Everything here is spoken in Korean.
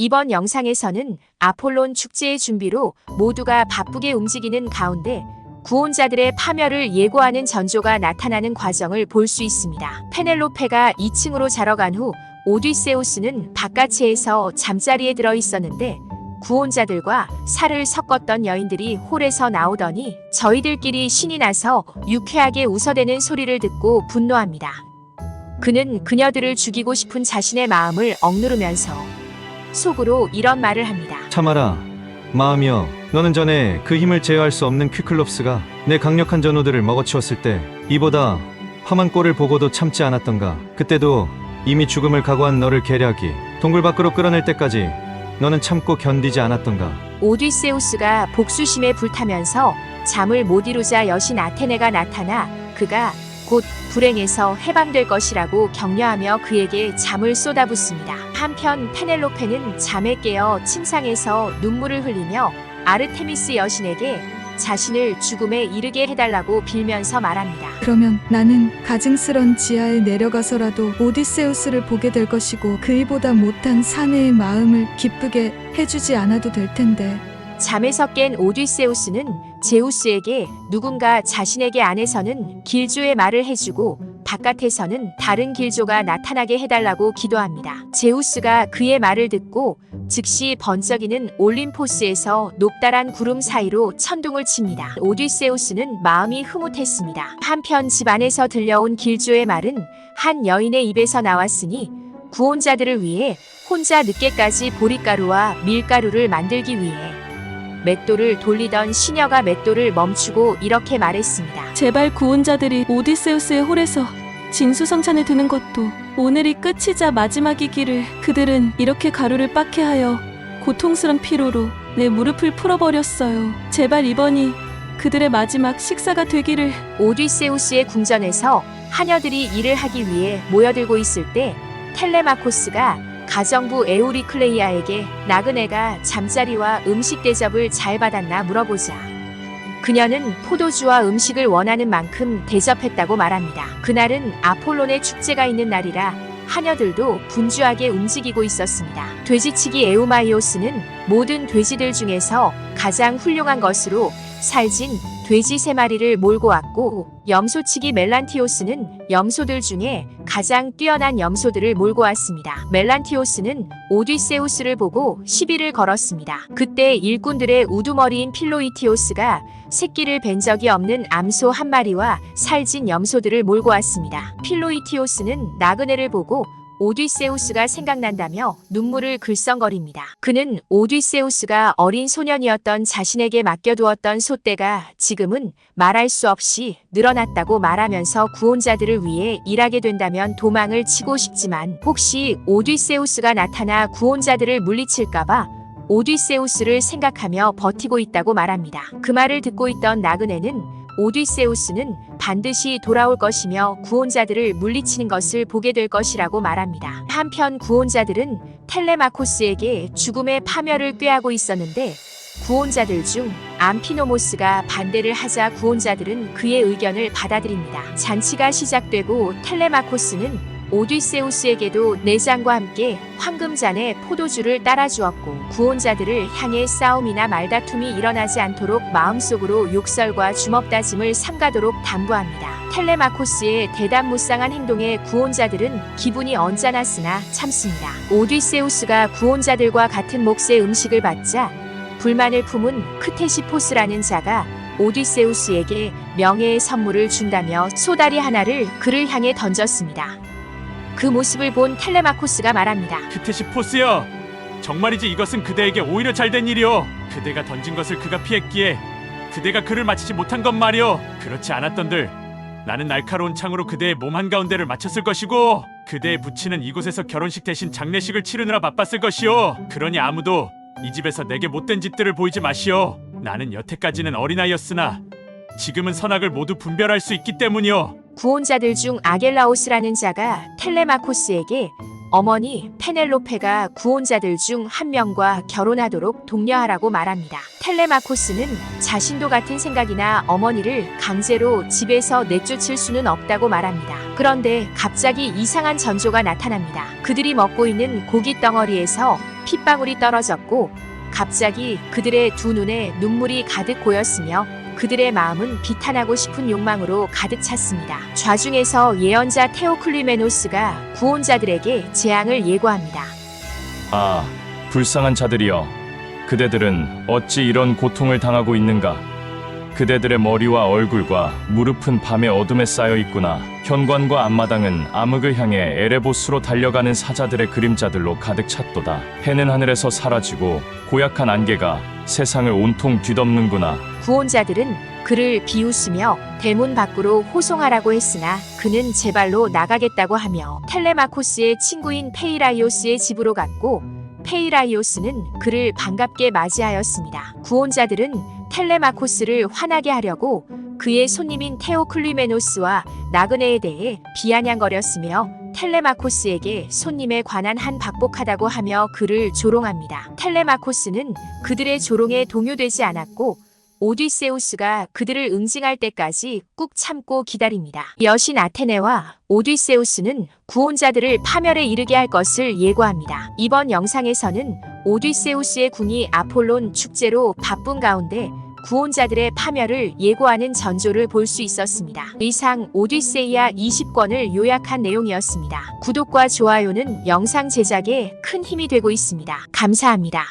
이번 영상에서는 아폴론 축제의 준비로 모두가 바쁘게 움직이는 가운데 구원자들의 파멸을 예고하는 전조가 나타나는 과정을 볼 수 있습니다. 페넬로페가 2층으로 자러 간 후 오디세우스는 바깥체에서 잠자리에 들어 있었는데 구원자들과 살을 섞었던 여인들이 홀에서 나오더니 저희들끼리 신이 나서 유쾌하게 웃어대는 소리를 듣고 분노합니다. 그는 그녀들을 죽이고 싶은 자신의 마음을 억누르면서 속으로 이런 말을 합니다. 참아라, 마음이여. 너는 전에 그 힘을 제어할 수 없는 퀴클롭스가 내 강력한 전우들을 먹어치웠을 때 이보다 험한 꼴을 보고도 참지 않았던가. 그때도 이미 죽음을 각오한 너를 계략이 동굴 밖으로 끌어낼 때까지 너는 참고 견디지 않았던가. 오디세우스가 복수심에 불타면서 잠을 못 이루자 여신 아테네가 나타나 그가 곧 불행에서 해방될 것이라고 격려하며 그에게 잠을 쏟아붓습니다. 한편 페넬로페는 잠에 깨어 침상에서 눈물을 흘리며 아르테미스 여신에게 자신을 죽음에 이르게 해달라고 빌면서 말합니다. 그러면 나는 가증스런 지하에 내려가서라도 오디세우스를 보게 될 것이고 그이보다 못한 사내의 마음을 기쁘게 해주지 않아도 될 텐데. 잠에서 깬 오디세우스는 제우스에게 누군가 자신에게 안에서는 길조의 말을 해주고 바깥에서는 다른 길조가 나타나게 해달라고 기도합니다. 제우스가 그의 말을 듣고 즉시 번쩍이는 올림포스에서 높다란 구름 사이로 천둥을 칩니다. 오디세우스는 마음이 흐뭇했습니다. 한편 집 안에서 들려온 길조의 말은 한 여인의 입에서 나왔으니 구원자들을 위해 혼자 늦게까지 보리가루와 밀가루를 만들기 위해 맷돌을 돌리던 시녀가 맷돌을 멈추고 이렇게 말했습니다. 제발 구원자들이 오디세우스의 홀에서 진수성찬을 드는 것도 오늘이 끝이자 마지막이기를. 그들은 이렇게 가루를 빻게하여 고통스런 피로로 내 무릎을 풀어버렸어요. 제발 이번이 그들의 마지막 식사가 되기를. 오디세우스의 궁전에서 하녀들이 일을 하기 위해 모여들고 있을 때 텔레마코스가 가정부 에우리클레이아에게 나그네가 잠자리와 음식 대접을 잘 받았나 물어보자 그녀는 포도주와 음식을 원하는 만큼 대접했다고 말합니다. 그날은 아폴론의 축제가 있는 날이라 하녀들도 분주하게 움직이고 있었습니다. 돼지치기 에우마이오스는 모든 돼지들 중에서 가장 훌륭한 것으로 살진 돼지 3마리를 몰고 왔고 염소치기 멜란티오스는 염소들 중에 가장 뛰어난 염소들을 몰고 왔습니다. 멜란티오스는 오디세우스를 보고 시비를 걸었습니다. 그때 일꾼들의 우두머리인 필로이티오스가 새끼를 뵌 적이 없는 암소 1마리와 살진 염소들을 몰고 왔습니다. 필로이티오스는 나그네를 보고 오디세우스가 생각난다며 눈물을 글썽거립니다. 그는 오디세우스가 어린 소년이었던 자신에게 맡겨두었던 소떼가 지금은 말할 수 없이 늘어났다고 말하면서 구원자들을 위해 일하게 된다면 도망을 치고 싶지만 혹시 오디세우스가 나타나 구원자들을 물리칠까봐 오디세우스를 생각하며 버티고 있다고 말합니다. 그 말을 듣고 있던 나그네는 오디세우스는 반드시 돌아올 것이며 구원자들을 물리치는 것을 보게 될 것이라고 말합니다. 한편 구원자들은 텔레마코스에게 죽음의 파멸을 꾀하고 있었는데 구원자들 중 암피노모스가 반대를 하자 구원자들은 그의 의견을 받아들입니다. 잔치가 시작되고 텔레마코스는 오디세우스에게도 내장과 함께 황금잔에 포도주를 따라주었고 구원자들을 향해 싸움이나 말다툼이 일어나지 않도록 마음속으로 욕설과 주먹다짐을 삼가도록 당부합니다. 텔레마코스의 대담무쌍한 행동에 구원자들은 기분이 언짢았으나 참습니다. 오디세우스가 구원자들과 같은 몫의 음식을 받자 불만을 품은 크테시포스라는 자가 오디세우스에게 명예의 선물을 준다며 소다리 하나를 그를 향해 던졌습니다. 그 모습을 본 텔레마코스가 말합니다. 크테시포스여, 정말이지 이것은 그대에게 오히려 잘된 일이오. 그대가 던진 것을 그가 피했기에 그대가 그를 맞히지 못한 것 말이오. 그렇지 않았던들 나는 날카로운 창으로 그대의 몸 한가운데를 맞췄을 것이고 그대의 부친은 이곳에서 결혼식 대신 장례식을 치르느라 바빴을 것이오. 그러니 아무도 이 집에서 내게 못된 짓들을 보이지 마시오. 나는 여태까지는 어린아이였으나 지금은 선악을 모두 분별할 수 있기 때문이오. 구원자들 중 아겔라오스라는 자가 텔레마코스에게 어머니 페넬로페가 구원자들 중 한 명과 결혼하도록 독려하라고 말합니다. 텔레마코스는 자신도 같은 생각이나 어머니를 강제로 집에서 내쫓을 수는 없다고 말합니다. 그런데 갑자기 이상한 전조가 나타납니다. 그들이 먹고 있는 고기 덩어리에서 핏방울이 떨어졌고 갑자기 그들의 두 눈에 눈물이 가득 고였으며 그들의 마음은 비탄하고 싶은 욕망으로 가득 찼습니다. 좌중에서 예언자 테오클리메노스가 구원자들에게 재앙을 예고합니다. 아, 불쌍한 자들이여. 그대들은 어찌 이런 고통을 당하고 있는가? 그대들의 머리와 얼굴과 무릎은 밤의 어둠에 쌓여 있구나. 현관과 앞마당은 암흑을 향해 에레보스로 달려가는 사자들의 그림자들로 가득 찼도다. 해는 하늘에서 사라지고 고약한 안개가 세상을 온통 뒤덮는구나. 구원자들은 그를 비웃으며 대문 밖으로 호송하라고 했으나 그는 제 발로 나가겠다고 하며 텔레마코스의 친구인 페이라이오스의 집으로 갔고 페이라이오스는 그를 반갑게 맞이하였습니다. 구원자들은 텔레마코스를 화나게 하려고 그의 손님인 테오클리메노스와 나그네에 대해 비아냥거렸으며 텔레마코스에게 손님에 관한 한 박복하다고 하며 그를 조롱합니다. 텔레마코스는 그들의 조롱에 동요되지 않았고 오디세우스가 그들을 응징할 때까지 꾹 참고 기다립니다. 여신 아테네와 오디세우스는 구원자들을 파멸에 이르게 할 것을 예고합니다. 이번 영상에서는 오디세우스의 궁이 아폴론 축제로 바쁜 가운데 구원자들의 파멸을 예고하는 전조를 볼 수 있었습니다. 이상 오디세이아 20권을 요약한 내용이었습니다. 구독과 좋아요는 영상 제작에 큰 힘이 되고 있습니다. 감사합니다.